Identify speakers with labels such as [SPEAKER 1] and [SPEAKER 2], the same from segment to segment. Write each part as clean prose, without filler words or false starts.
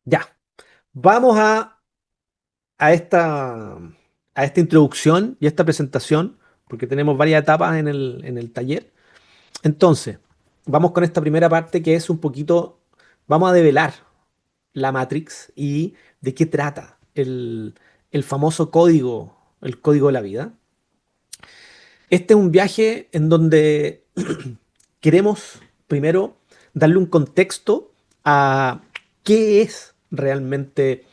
[SPEAKER 1] Ya, vamos a esta, a esta introducción y esta presentación, porque tenemos varias etapas en el taller. Entonces, vamos con esta primera parte que es un poquito, vamos a develar la Matrix y de qué trata el famoso código, el código de la vida. Este es un viaje en donde queremos primero darle un contexto a qué es realmente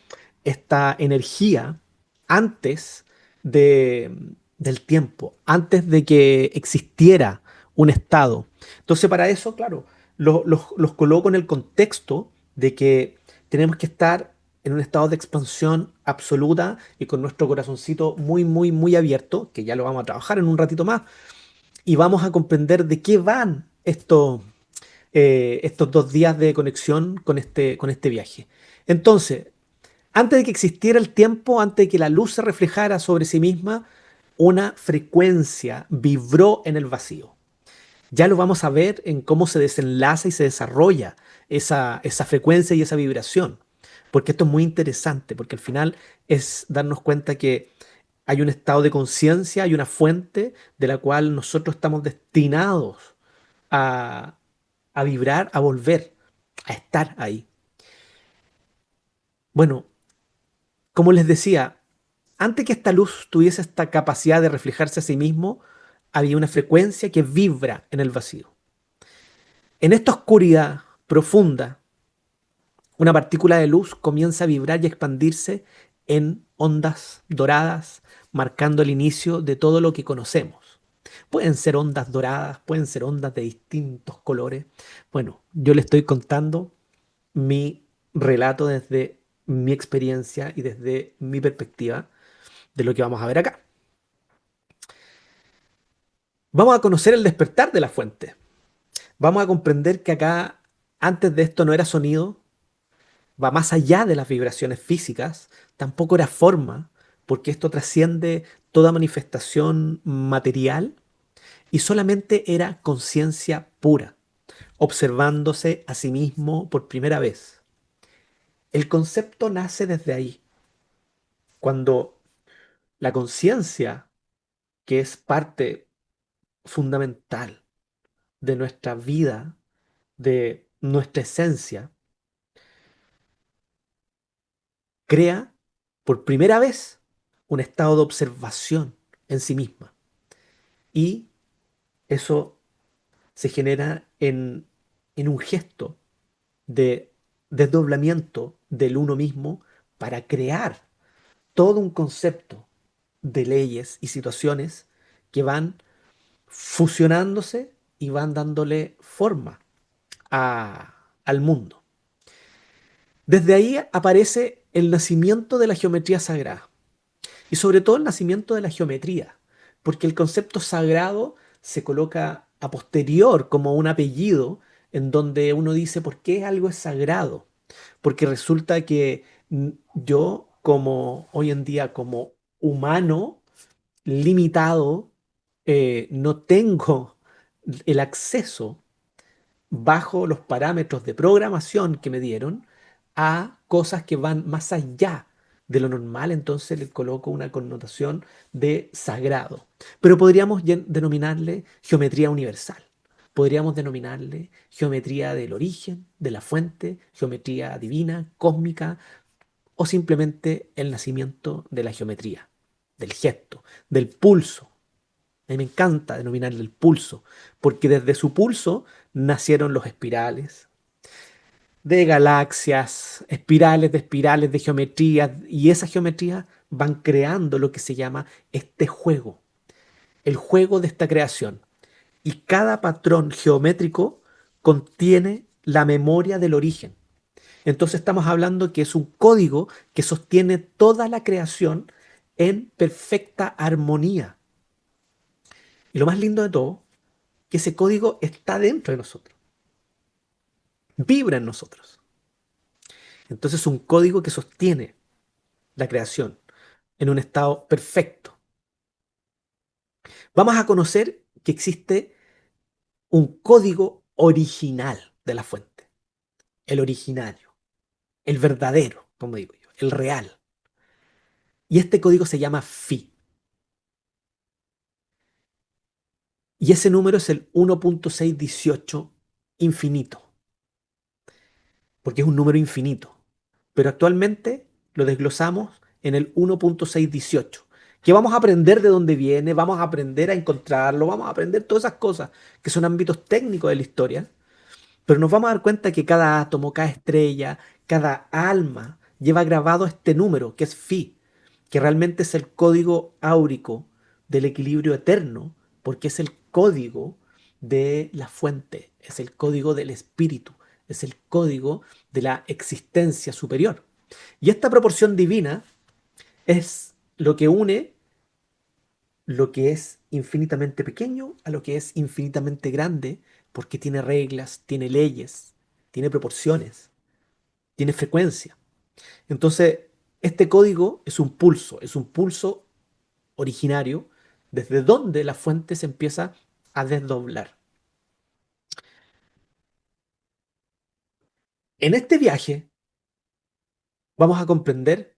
[SPEAKER 1] esta energía antes de, del tiempo, antes de que existiera un estado. Entonces, para eso, claro, los coloco en el contexto de que tenemos que estar en un estado de expansión absoluta y con nuestro corazoncito muy, muy, muy abierto, que ya lo vamos a trabajar en un ratito más, y vamos a comprender de qué van estos 2 días de conexión con este viaje. Entonces, antes de que existiera el tiempo, antes de que la luz se reflejara sobre sí misma, una frecuencia vibró en el vacío. Ya lo vamos a ver en cómo se desenlaza y se desarrolla esa frecuencia y esa vibración. Porque esto es muy interesante, porque al final es darnos cuenta que hay un estado de conciencia, hay una fuente de la cual nosotros estamos destinados a, a vibrar, a volver, a estar ahí. Bueno, como les decía, antes que esta luz tuviese esta capacidad de reflejarse a sí mismo, había una frecuencia que vibra en el vacío. En esta oscuridad profunda, una partícula de luz comienza a vibrar y a expandirse en ondas doradas, marcando el inicio de todo lo que conocemos. Pueden ser ondas doradas, pueden ser ondas de distintos colores. Bueno, yo le estoy contando mi relato desde mi experiencia y desde mi perspectiva de lo que vamos a ver acá. Vamos a conocer el despertar de la fuente. Vamos a comprender que acá, antes de esto, no era sonido, va más allá de las vibraciones físicas, tampoco era forma, porque esto trasciende toda manifestación material y solamente era conciencia pura, observándose a sí mismo por primera vez. El concepto nace desde ahí, cuando la conciencia, que es parte fundamental de nuestra vida, de nuestra esencia, crea por primera vez un estado de observación en sí misma. Y eso se genera en un gesto de desdoblamiento del uno mismo para crear todo un concepto de leyes y situaciones que van fusionándose y van dándole forma al mundo. Desde ahí aparece el nacimiento de la geometría sagrada y sobre todo el nacimiento de la geometría, porque el concepto sagrado se coloca a posterior como un apellido en donde uno dice por qué algo es sagrado, porque resulta que yo como hoy en día como humano limitado no tengo el acceso bajo los parámetros de programación que me dieron a cosas que van más allá de lo normal, entonces le coloco una connotación de sagrado. Pero podríamos denominarle geometría universal. Podríamos denominarle geometría del origen, de la fuente, geometría divina, cósmica, o simplemente el nacimiento de la geometría, del gesto, del pulso. A mí me encanta denominarle el pulso, porque desde su pulso nacieron los espirales de galaxias, espirales de geometría, y esas geometrías van creando lo que se llama este juego, el juego de esta creación. Y cada patrón geométrico contiene la memoria del origen. Entonces estamos hablando que es un código que sostiene toda la creación en perfecta armonía. Y lo más lindo de todo, que ese código está dentro de nosotros, vibra en nosotros. Entonces es un código que sostiene la creación en un estado perfecto. Vamos a conocer que existe un código original de la fuente, el originario. el verdadero, como digo yo, el real. Y este código se llama phi. Y ese número es el 1.618 infinito, porque es un número infinito. Pero actualmente lo desglosamos en el 1.618, que vamos a aprender de dónde viene, vamos a aprender a encontrarlo, vamos a aprender todas esas cosas que son ámbitos técnicos de la historia. Pero nos vamos a dar cuenta que cada átomo, cada estrella, cada alma lleva grabado este número, que es phi, que realmente es el código áurico del equilibrio eterno, porque es el código de la fuente, es el código del espíritu, es el código de la existencia superior. Y esta proporción divina es lo que une lo que es infinitamente pequeño a lo que es infinitamente grande, porque tiene reglas, tiene leyes, tiene proporciones, tiene frecuencia. Entonces, este código es un pulso originario desde donde la fuente se empieza a desdoblar. En este viaje vamos a comprender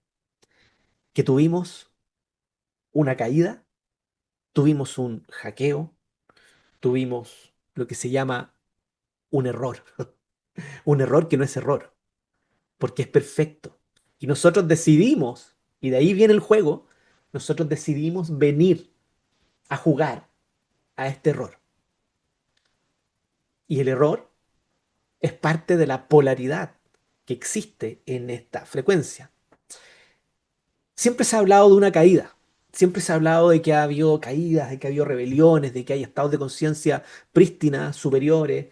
[SPEAKER 1] que tuvimos una caída, tuvimos un hackeo, tuvimos lo que se llama un error, un error que no es error, porque es perfecto. Y nosotros decidimos, y de ahí viene el juego, nosotros decidimos venir a jugar a este error. Y el error es parte de la polaridad que existe en esta frecuencia. Siempre se ha hablado de una caída, siempre se ha hablado de que ha habido caídas, de que ha habido rebeliones, de que hay estados de conciencia prístinas, superiores,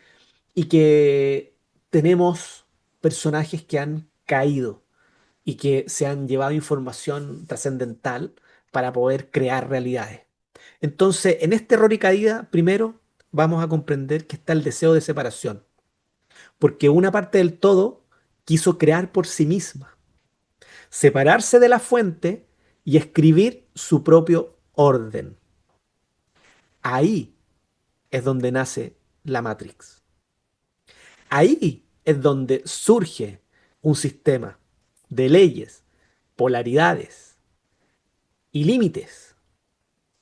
[SPEAKER 1] y que tenemos personajes que han caído y que se han llevado información trascendental para poder crear realidades. Entonces, en este error y caída, primero vamos a comprender que está el deseo de separación, porque una parte del todo quiso crear por sí misma, separarse de la fuente y escribir su propio orden. Ahí es donde nace la Matrix. Ahí es donde surge un sistema de leyes, polaridades y límites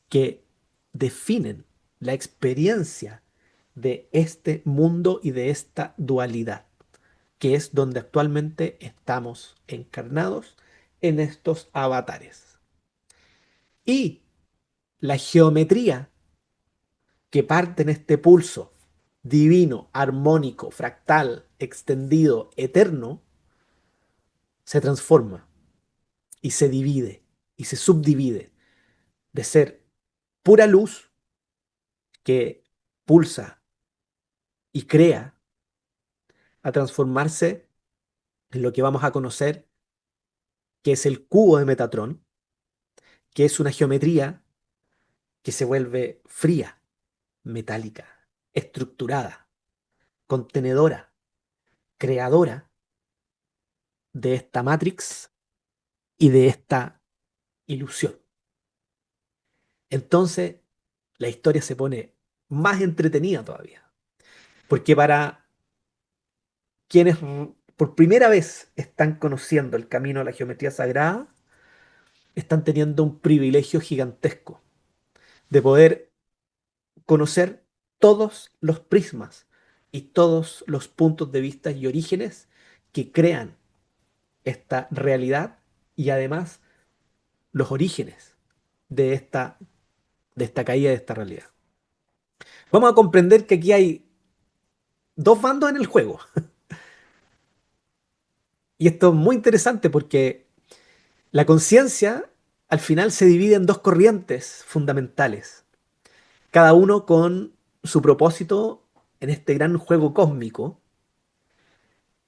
[SPEAKER 1] que definen la experiencia de este mundo y de esta dualidad, que es donde actualmente estamos encarnados en estos avatares. Y la geometría que parte en este pulso divino, armónico, fractal, extendido, eterno, se transforma y se divide y se subdivide de ser pura luz que pulsa y crea a transformarse en lo que vamos a conocer que es el cubo de Metatron, que es una geometría que se vuelve fría, metálica, estructurada, contenedora, creadora de esta Matrix y de esta ilusión. Entonces, la historia se pone más entretenida todavía, porque para quienes por primera vez están conociendo el camino a la geometría sagrada, están teniendo un privilegio gigantesco de poder conocer todos los prismas y todos los puntos de vista y orígenes que crean esta realidad y además los orígenes de esta caída de esta realidad. Vamos a comprender que aquí hay dos bandos en el juego. Y esto es muy interesante porque la conciencia al final se divide en dos corrientes fundamentales, cada uno con su propósito en este gran juego cósmico.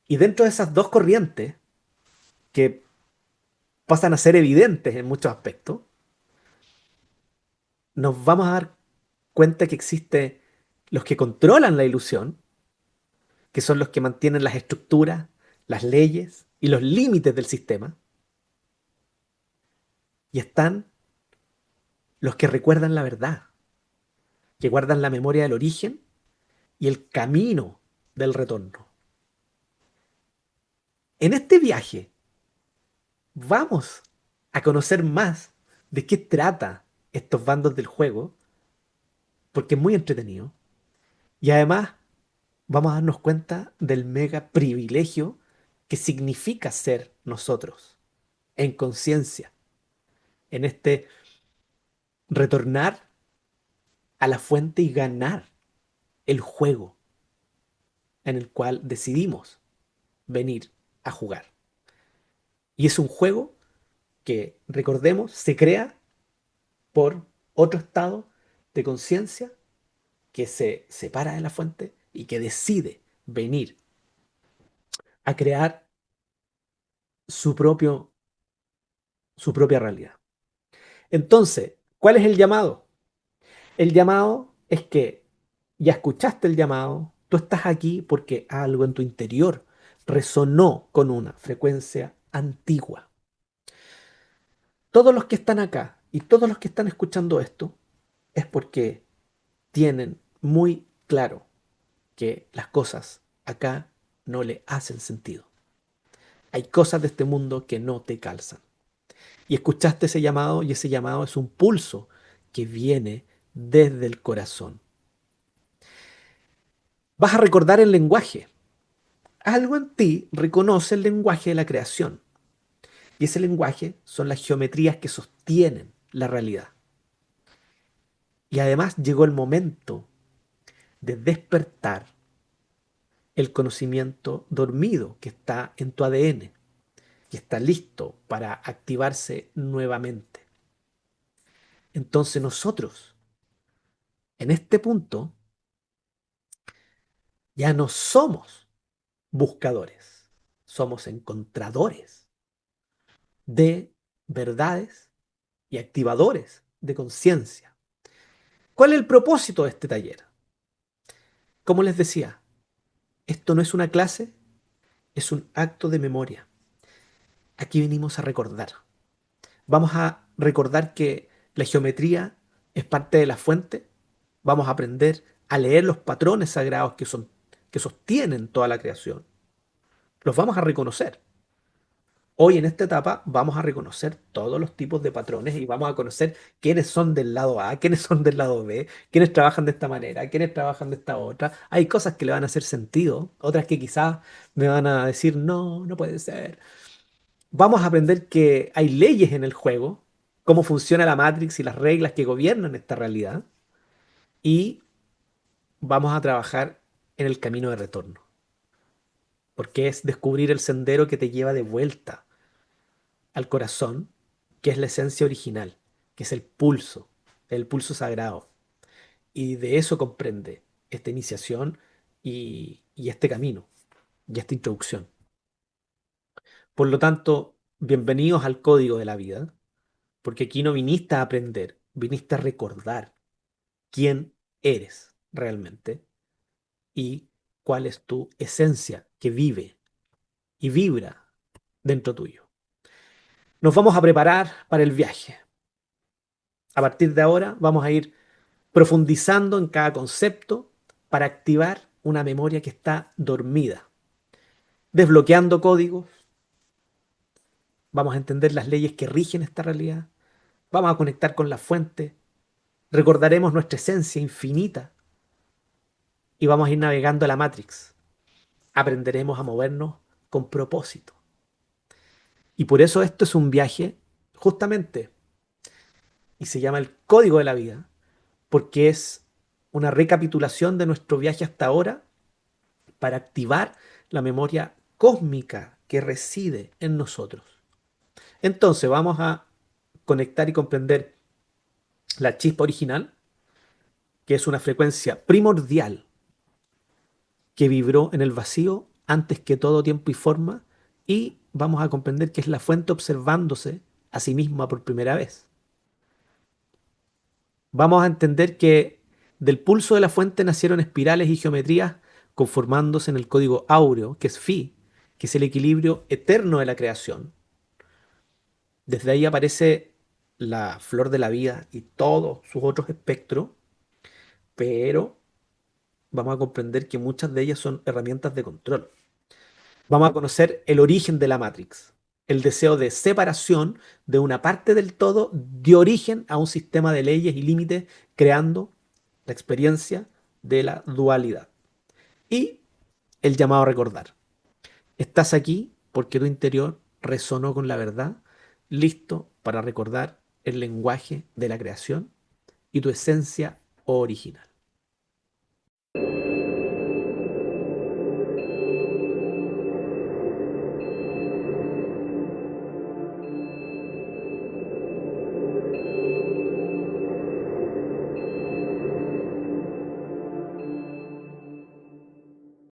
[SPEAKER 1] Y dentro de esas dos corrientes, que pasan a ser evidentes en muchos aspectos, nos vamos a dar cuenta que existe los que controlan la ilusión, que son los que mantienen las estructuras, las leyes y los límites del sistema, y están los que recuerdan la verdad, que guardan la memoria del origen y el camino del retorno. En este viaje vamos a conocer más de qué trata estos bandos del juego, porque es muy entretenido. Y además vamos a darnos cuenta del mega privilegio que significa ser nosotros, en conciencia, en este retornar a la fuente y ganar el juego en el cual decidimos venir a jugar. Y es un juego que, recordemos, se crea por otro estado de conciencia que se separa de la fuente y que decide venir a crear su propio, su propia realidad. Entonces, ¿cuál es el llamado? El llamado es que ya escuchaste el llamado, tú estás aquí porque algo en tu interior resonó con una frecuencia antigua. Todos los que están acá y todos los que están escuchando esto es porque tienen muy claro que las cosas acá no le hacen sentido. Hay cosas de este mundo que no te calzan. Y escuchaste ese llamado y ese llamado es un pulso que viene desde el corazón. Vas a recordar el lenguaje. Algo en ti reconoce el lenguaje de la creación. Y ese lenguaje son las geometrías que sostienen la realidad. Y además llegó el momento de despertar el conocimiento dormido que está en tu ADN, que está listo para activarse nuevamente. Entonces nosotros, en este punto, ya no somos buscadores, somos encontradores de verdades y activadores de conciencia. ¿Cuál es el propósito de este taller? Como les decía, esto no es una clase, es un acto de memoria. Aquí venimos a recordar. Vamos a recordar que la geometría es parte de la fuente. Vamos a aprender a leer los patrones sagrados que sostienen toda la creación. Los vamos a reconocer. Hoy en esta etapa vamos a reconocer todos los tipos de patrones y vamos a conocer quiénes son del lado A, quiénes son del lado B, quiénes trabajan de esta manera, quiénes trabajan de esta otra. Hay cosas que le van a hacer sentido, otras que quizás me van a decir, no, no puede ser. Vamos a aprender que hay leyes en el juego, cómo funciona la Matrix y las reglas que gobiernan esta realidad. Y vamos a trabajar en el camino de retorno, porque es descubrir el sendero que te lleva de vuelta al corazón, que es la esencia original, que es el pulso sagrado. Y de eso comprende esta iniciación y este camino y esta introducción. Por lo tanto, bienvenidos al código de la vida, porque aquí no viniste a aprender, viniste a recordar quién eres realmente y cuál es tu esencia que vive y vibra dentro tuyo. Nos vamos a preparar para el viaje. A partir de ahora vamos a ir profundizando en cada concepto para activar una memoria que está dormida, desbloqueando códigos, vamos a entender las leyes que rigen esta realidad, vamos a conectar con la fuente, recordaremos nuestra esencia infinita y vamos a ir navegando a la Matrix. Aprenderemos a movernos con propósito. Y por eso esto es un viaje, justamente, y se llama el código de la vida, porque es una recapitulación de nuestro viaje hasta ahora para activar la memoria cósmica que reside en nosotros. Entonces vamos a conectar y comprender la chispa original, que es una frecuencia primordial que vibró en el vacío antes que todo tiempo y forma, y vamos a comprender que es la fuente observándose a sí misma por primera vez. Vamos a entender que del pulso de la fuente nacieron espirales y geometrías conformándose en el código áureo, que es Phi, que es el equilibrio eterno de la creación. Desde ahí aparece la flor de la vida y todos sus otros espectros, pero vamos a comprender que muchas de ellas son herramientas de control. Vamos a conocer el origen de la Matrix. El deseo de separación de una parte del todo dio origen a un sistema de leyes y límites, creando la experiencia de la dualidad. Y el llamado a recordar. Estás aquí porque tu interior resonó con la verdad, listo para recordar el lenguaje de la creación y tu esencia original.